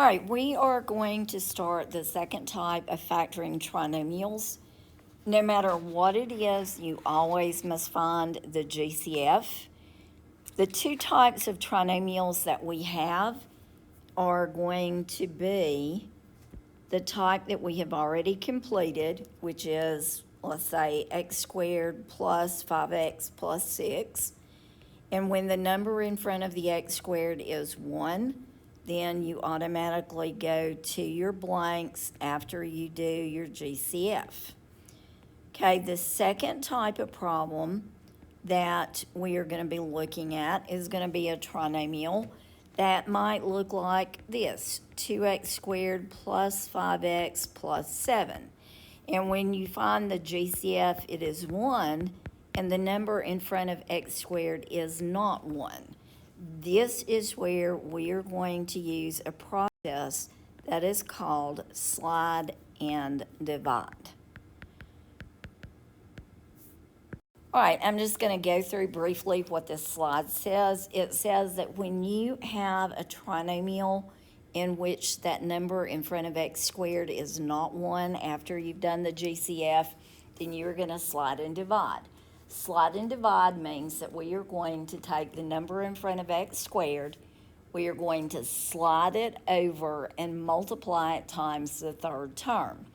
All right, we are going to start the second type of factoring trinomials. No matter what it is, you always must find the GCF. The two types of trinomials that we have are going to be the type that we have already completed, which is, let's say, x squared plus 5x plus 6. And when the number in front of the x squared is 1, then you automatically go to your blanks after you do your GCF. Okay, the second type of problem that we are going to be looking at is going to be a trinomial that might look like this: 2x squared plus 5x plus 7. And when you find the GCF, it is 1, and the number in front of x squared is not 1. This is where we are going to use a process that is called slide and divide. All right, I'm just going to go through briefly what this slide says. It says that when you have a trinomial in which that number in front of x squared is not 1 after you've done the GCF, then you're going to slide and divide. Slide and divide means that we are going to take the number in front of x squared, we are going to slide it over and multiply it times the third term.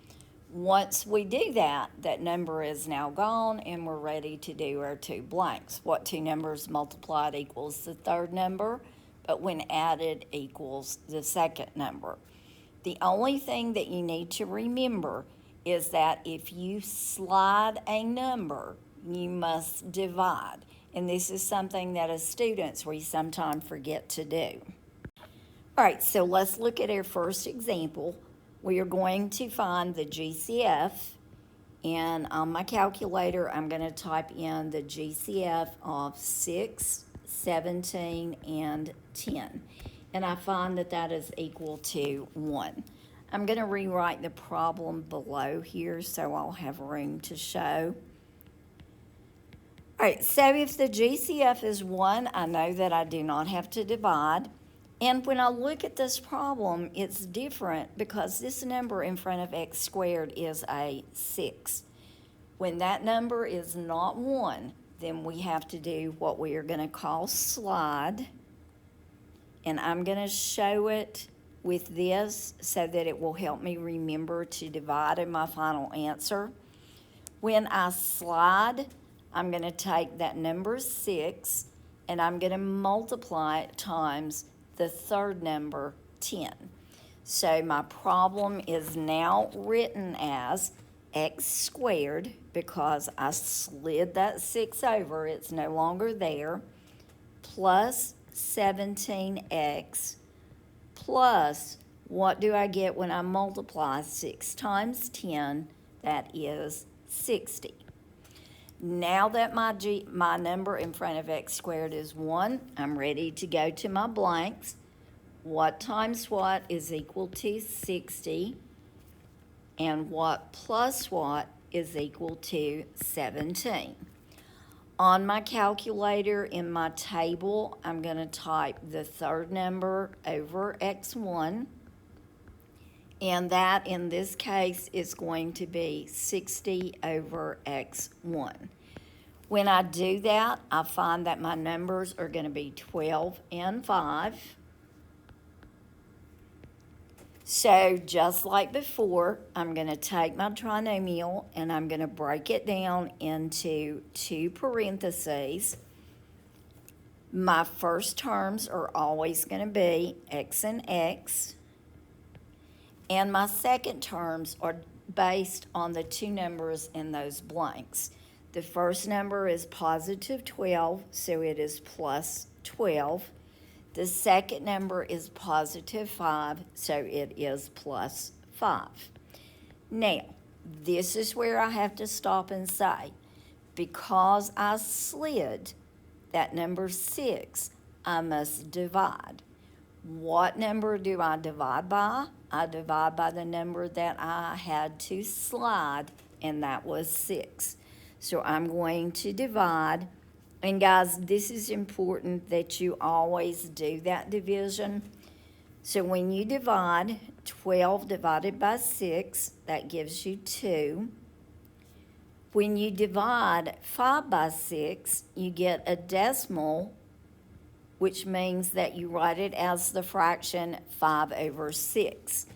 Once we do that, that number is now gone and we're ready to do our two blanks. What two numbers multiplied equals the third number, but when added equals the second number. The only thing that you need to remember is that if you slide a number, you must divide. And this is something that as students we sometimes forget to do. All right, so let's look at our first example. We are going to find the GCF, and on my calculator, I'm going to type in the GCF of 6, 17, and 10. And I find that that is equal to 1. I'm going to rewrite the problem below here so I'll have room to show. All right, so if the GCF is 1, I know that I do not have to divide. And when I look at this problem, it's different because this number in front of x squared is a 6. When that number is not 1, then we have to do what we are going to call slide. And I'm going to show it with this so that it will help me remember to divide in my final answer. When I slide, I'm going to take that number 6 and I'm going to multiply it times the third number, 10. So my problem is now written as x squared because I slid that 6 over, it's no longer there, plus 17x plus, what do I get when I multiply 6 times 10? That is 60. Now that my number in front of x squared is 1, I'm ready to go to my blanks. What times what is equal to 60, and what plus what is equal to 17. On my calculator in my table, I'm going to type the third number over x1, and that in this case is going to be 60 over x1. When I do that, I find that my numbers are going to be 12 and 5. So just like before, I'm going to take my trinomial and I'm going to break it down into two parentheses. My first terms are always going to be x and x. And my second terms are based on the two numbers in those blanks. The first number is positive 12, so it is plus 12. The second number is positive 5, so it is plus 5. Now, this is where I have to stop and say, because I slid that number 6, I must divide. What number do I divide by? I divide by the number that I had to slide, and that was 6. So I'm going to divide. And guys, this is important that you always do that division. So when you divide 12 divided by 6, that gives you 2. When you divide 5 by 6, you get a decimal, which means that you write it as the fraction 5 over 6.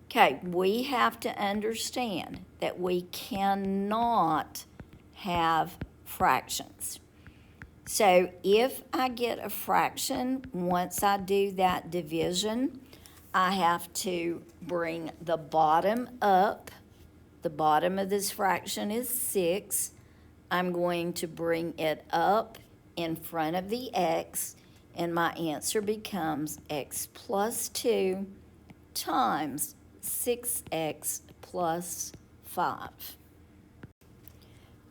Okay, we have to understand that we cannot have fractions. So if I get a fraction, once I do that division, I have to bring the bottom up. The bottom of this fraction is 6. I'm going to bring it up in front of the x, and my answer becomes x plus 2 times 6x plus 5.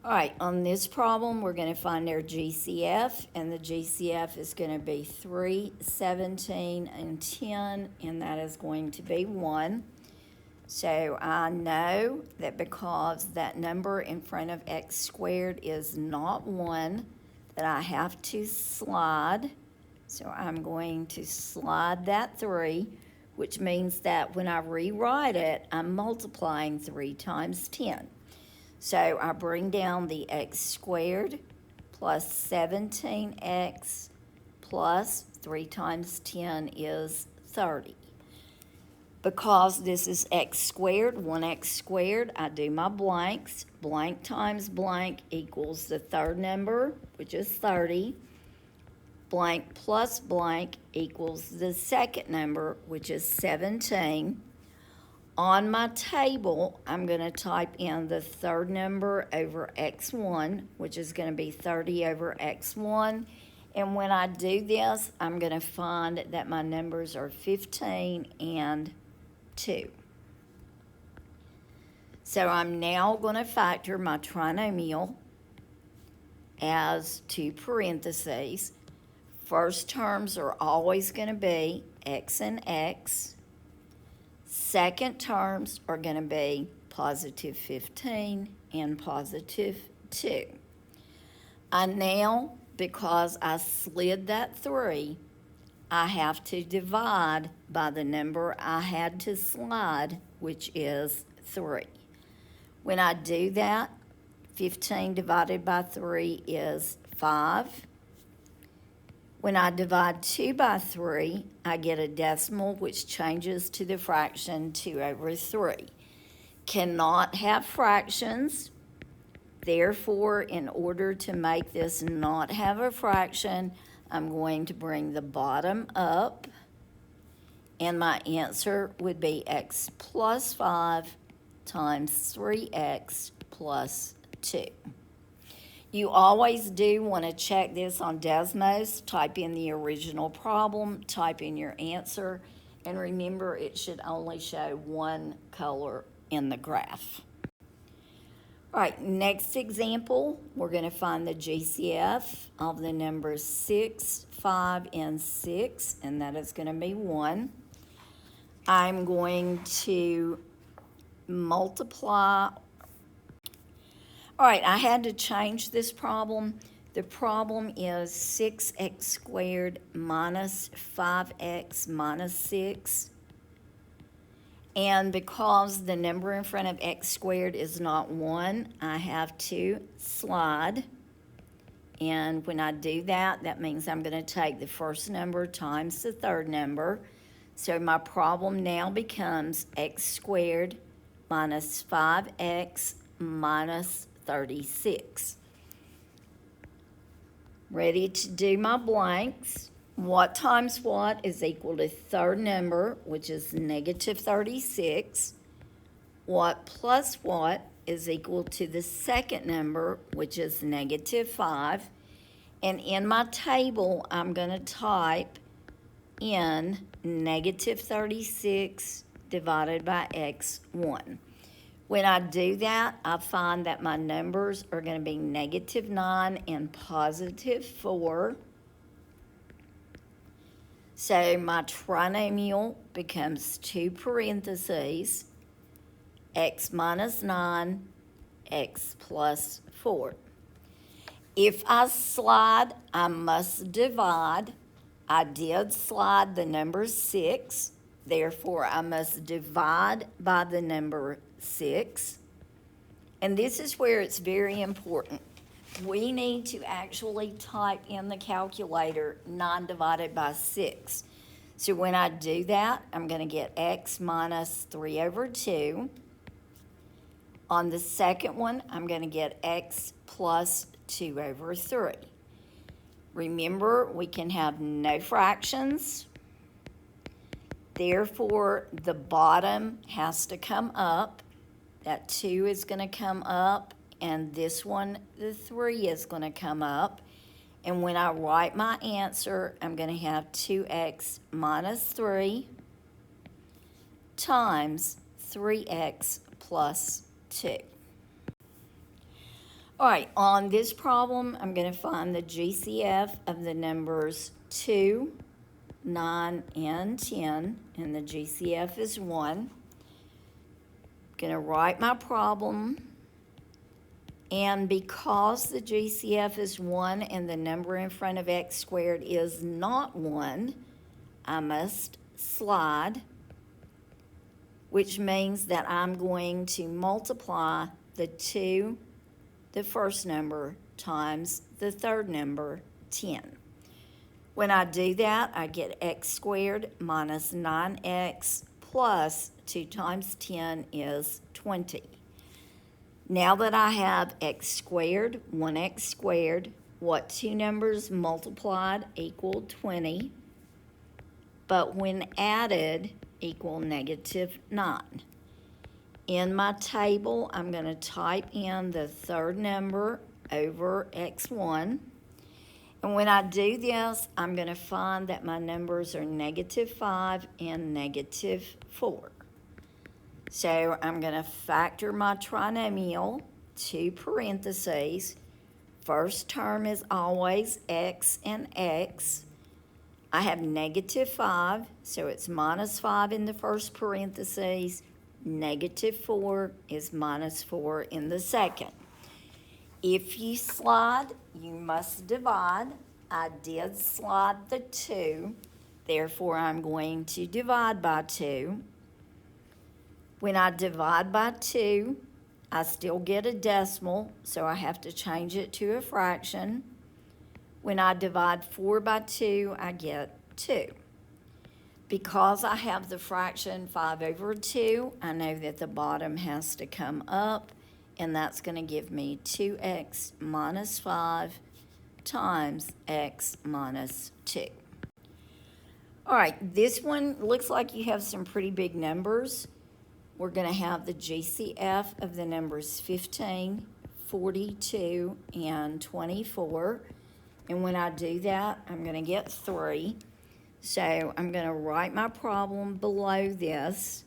All right, on this problem, we're going to find our GCF, and the GCF is going to be 3, 17, and 10, and that is going to be 1. So I know that because that number in front of x squared is not 1, that I have to slide. So I'm going to slide that 3, which means that when I rewrite it, I'm multiplying 3 times 10. So I bring down the x squared plus 17x plus 3 times 10 is 30. Because this is x squared, 1x squared, I do my blanks. Blank times blank equals the third number, which is 30. Blank plus blank equals the second number, which is 17. On my table, I'm going to type in the third number over x1, which is going to be 30 over x1. And when I do this, I'm going to find that my numbers are 15 and 2. So I'm now going to factor my trinomial as 2 parentheses. First terms are always going to be x and x. Second terms are going to be positive 15 and positive 2. I now, because I slid that 3, I have to divide by the number I had to slide, which is 3. When I do that, 15 divided by 3 is 5. When I divide 2 by 3, I get a decimal which changes to the fraction 2 over 3. Cannot have fractions. Therefore, in order to make this not have a fraction, I'm going to bring the bottom up, and my answer would be x plus 5 times 3x plus 2. You always do want to check this on Desmos. Type in the original problem, type in your answer, and remember it should only show one color in the graph. All right, next example, we're going to find the GCF of the numbers 6, 5, and 6, and that is going to be 1. I'm going to multiply. All right, I had to change this problem. The problem is 6x squared minus 5x minus 6. And because the number in front of x squared is not 1, I have to slide. And when I do that, that means I'm going to take the first number times the third number. So my problem now becomes x squared minus 5x minus 36. Ready to do my blanks. What times what is equal to third number, which is negative 36. What plus what is equal to the second number, which is negative 5. And in my table, I'm going to type in negative 36 divided by x1. When I do that, I find that my numbers are going to be negative 9 and positive 4. So my trinomial becomes 2 parentheses, x minus 9, x plus 4. If I slide, I must divide. I did slide the number 6, therefore I must divide by the number 6. And this is where it's very important. We need to actually type in the calculator 9 divided by 6. So when I do that, I'm going to get x minus 3 over 2. On the second one, I'm going to get x plus 2 over 3. Remember, we can have no fractions. Therefore, the bottom has to come up. That 2 is going to come up, and this one, the 3, is going to come up. And when I write my answer, I'm going to have 2x minus 3 times 3x plus 2. All right, on this problem, I'm going to find the GCF of the numbers 2, 9, and 10, and the GCF is 1. I'm going to write my problem, and because the GCF is 1 and the number in front of x squared is not 1, I must slide, which means that I'm going to multiply the 2, the first number, times the third number, 10. When I do that, I get x squared minus 9x plus 2 times 10 is 20. Now that I have x squared, 1x squared, what two numbers multiplied equal 20, but when added equal negative 9. In my table, I'm going to type in the third number over x1. And when I do this, I'm going to find that my numbers are negative 5 and negative 4. So I'm going to factor my trinomial, 2 parentheses. First term is always x and x. I have negative 5, so it's minus 5 in the first parentheses. Negative 4 is minus 4 in the second. If you slide, you must divide. I did slide the 2, therefore I'm going to divide by 2. When I divide by 2, I still get a decimal, so I have to change it to a fraction. When I divide 4 by 2, I get 2. Because I have the fraction 5 over 2, I know that the bottom has to come up, and that's going to give me 2x minus 5 times x minus 2. All right, this one looks like you have some pretty big numbers. We're going to have the GCF of the numbers 15, 42, and 24. And when I do that, I'm going to get 3. So I'm going to write my problem below this.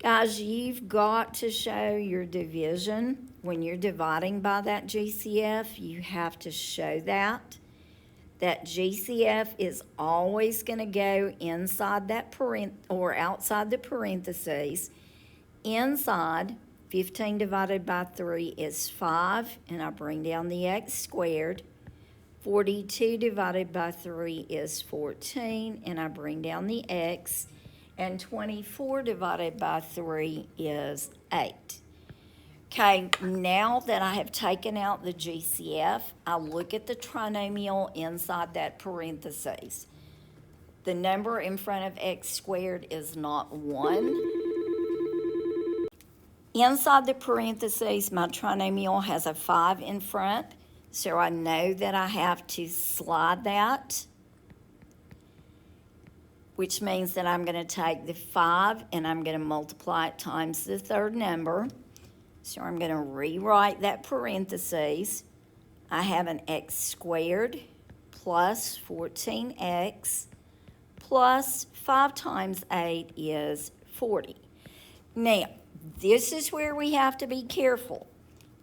Guys, you've got to show your division. When you're dividing by that GCF, you have to show that. That GCF is always going to go inside that or outside the parentheses. Inside, 15 divided by 3 is 5, and I bring down the x squared. 42 divided by 3 is 14, and I bring down the x. And 24 divided by 3 is 8. Okay, now that I have taken out the GCF, I look at the trinomial inside that parentheses. The number in front of x squared is not 1. Inside the parentheses, my trinomial has a 5 in front. So I know that I have to slide that, which means that I'm going to take the 5 and I'm going to multiply it times the third number. So I'm going to rewrite that parentheses. I have an x squared plus 14x plus 5 times 8 is 40. Now, this is where we have to be careful.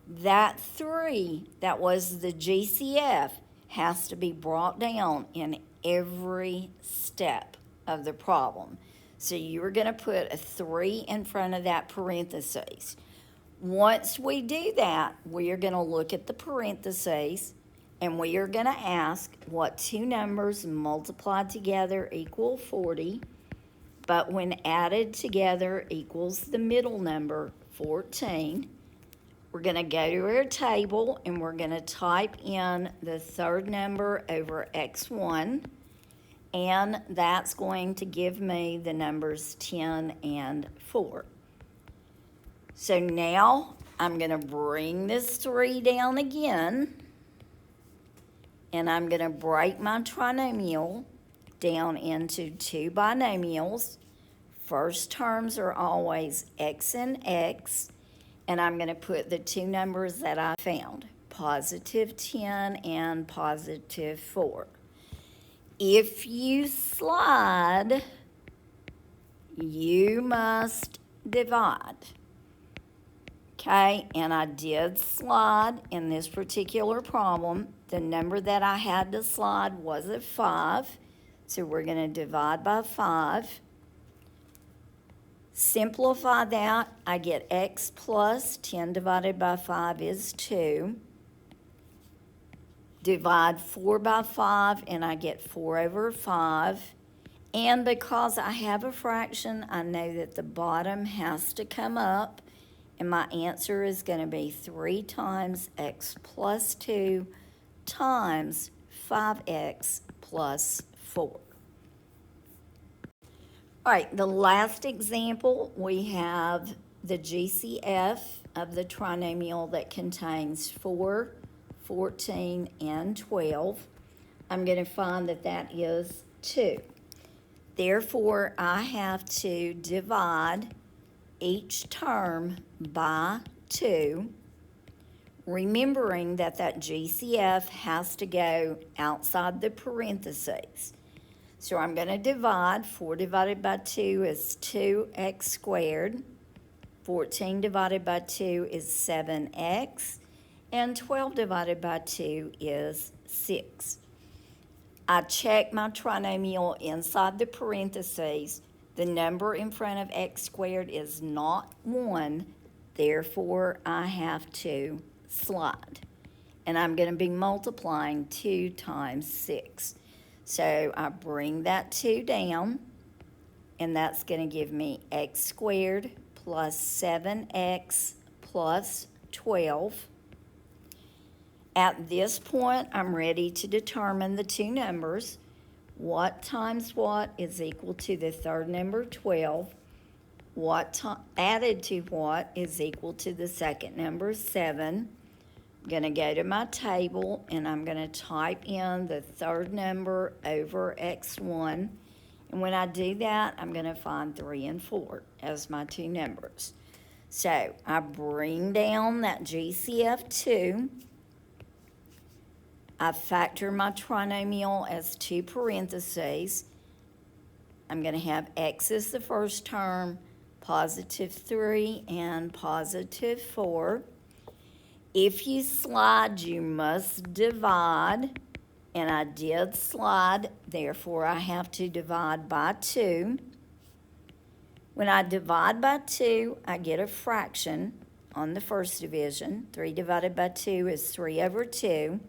That 3 that was the GCF has to be brought down in every step of the problem. So you're going to put a 3 in front of that parentheses. Once we do that, we are going to look at the parentheses. And we are going to ask what two numbers multiplied together equal 40, but when added together equals the middle number, 14. We're going to go to our table and we're going to type in the third number over x1, and that's going to give me the numbers 10 and 4. So now I'm going to bring this 3 down again, and I'm going to break my trinomial down into two binomials. First terms are always x and x, and I'm going to put the two numbers that I found, positive 10 and positive 4. If you slide, you must divide. Okay, and I did slide in this particular problem. The number that I had to slide was a 5, so we're going to divide by 5. Simplify that, I get x plus 10 divided by 5 is 2. Divide 4 by 5 and I get 4 over 5. And because I have a fraction, I know that the bottom has to come up, and my answer is going to be 3 times x plus 2 times 5x plus 4. All right, the last example, we have the GCF of the trinomial that contains 4, 14, and 12. I'm going to find that that is 2. Therefore, I have to divide each term by 2, remembering that that GCF has to go outside the parentheses. So I'm going to divide. 4 divided by 2 is 2x squared. 14 divided by 2 is 7x. And 12 divided by 2 is 6. I check my trinomial inside the parentheses. The number in front of x squared is not 1. Therefore, I have to slide. And I'm going to be multiplying 2 times 6. So I bring that 2 down, and that's going to give me x squared plus 7x plus 12. At this point, I'm ready to determine the two numbers. What times what is equal to the third number, 12. What added to what is equal to the second number, 7. I'm going to go to my table and I'm going to type in the third number over x1. And when I do that, I'm going to find 3 and 4 as my two numbers. So I bring down that GCF 2. I factor my trinomial as 2 parentheses. I'm going to have x as the first term, positive 3 and positive 4. If you slide, you must divide, and I did slide, therefore I have to divide by 2. When I divide by 2, I get a fraction on the first division. 3 divided by 2 is 3 over 2.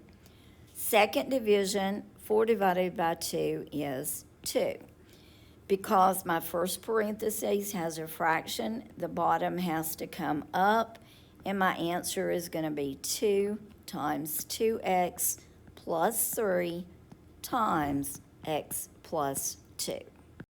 Second division, 4 divided by 2 is 2. Because my first parenthesis has a fraction, the bottom has to come up, and my answer is going to be 2 times 2x plus 3 times x plus 2.